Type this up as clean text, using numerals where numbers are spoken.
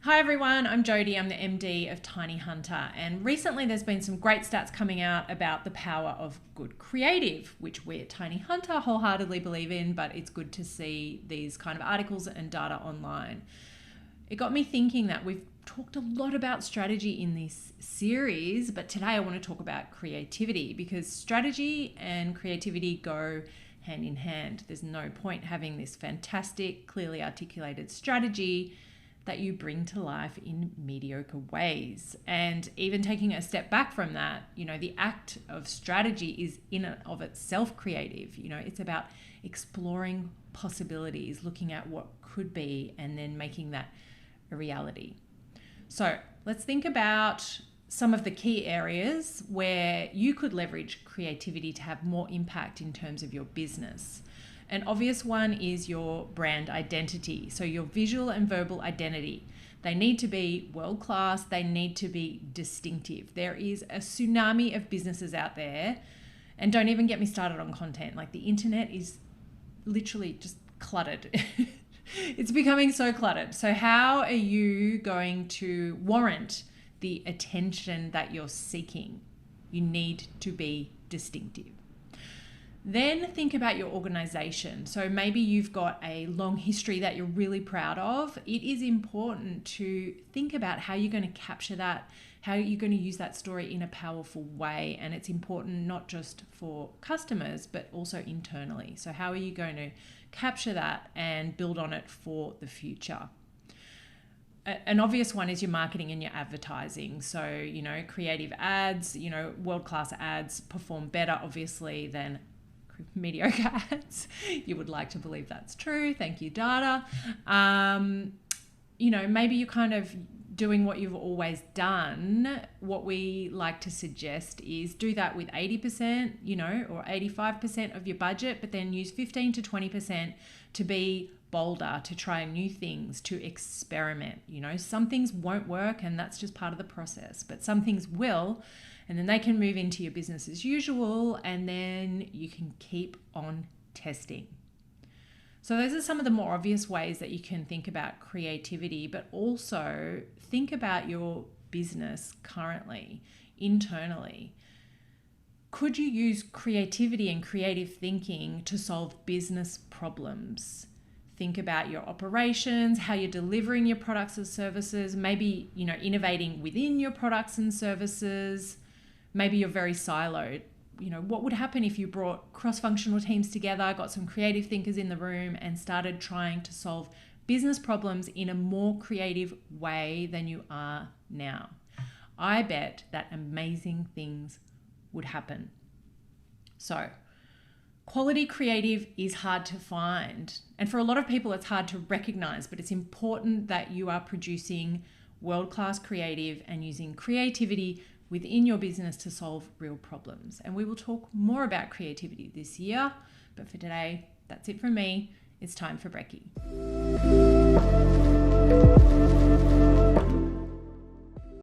Hi everyone, I'm Jodie. I'm the MD of Tiny Hunter, and recently there's been some great stats coming out about the power of good creative, which we at Tiny Hunter wholeheartedly believe in, but it's good to see these kind of articles and data online. It got me thinking that we've talked a lot about strategy in this series, but today I want to talk about creativity because strategy and creativity go hand in hand. There's no point having this fantastic, clearly articulated strategy that you bring to life in mediocre ways. And even taking a step back from that, the act of strategy is in and of itself creative. It's about exploring possibilities, looking at what could be, and then making that a reality. So let's think about some of the key areas where you could leverage creativity to have more impact in terms of your business. An obvious one is your brand identity. So your visual and verbal identity. They need to be world-class. They need to be distinctive. There is a tsunami of businesses out there, and don't even get me started on content. Like, the internet is literally just cluttered. It's becoming so cluttered. So how are you going to warrant the attention that you're seeking? You need to be distinctive. Then think about your organization. So maybe you've got a long history that you're really proud of. It is important to think about how you're going to capture that, how you're going to use that story in a powerful way. And it's important not just for customers, but also internally. So how are you going to capture that and build on it for the future? An obvious one is your marketing and your advertising. So, creative ads, world-class ads perform better, obviously, than mediocre ads. You would like to believe that's true. Thank you, data. Maybe you're kind of doing what you've always done. What we like to suggest is do that with 80%, or 85% of your budget, but then use 15 to 20% to be bolder, to try new things, to experiment. Some things won't work, and that's just part of the process, but some things will. And then they can move into your business as usual, and then you can keep on testing. So those are some of the more obvious ways that you can think about creativity, but also think about your business currently, internally. Could you use creativity and creative thinking to solve business problems? Think about your operations, how you're delivering your products or services, maybe, innovating within your products and services. Maybe you're very siloed. What would happen if you brought cross-functional teams together, got some creative thinkers in the room, and started trying to solve business problems in a more creative way than you are now? I bet that amazing things would happen. So, quality creative is hard to find. And for a lot of people, it's hard to recognize, but it's important that you are producing world-class creative and using creativity within your business to solve real problems. And we will talk more about creativity this year. But for today, that's it from me. It's time for brekkie.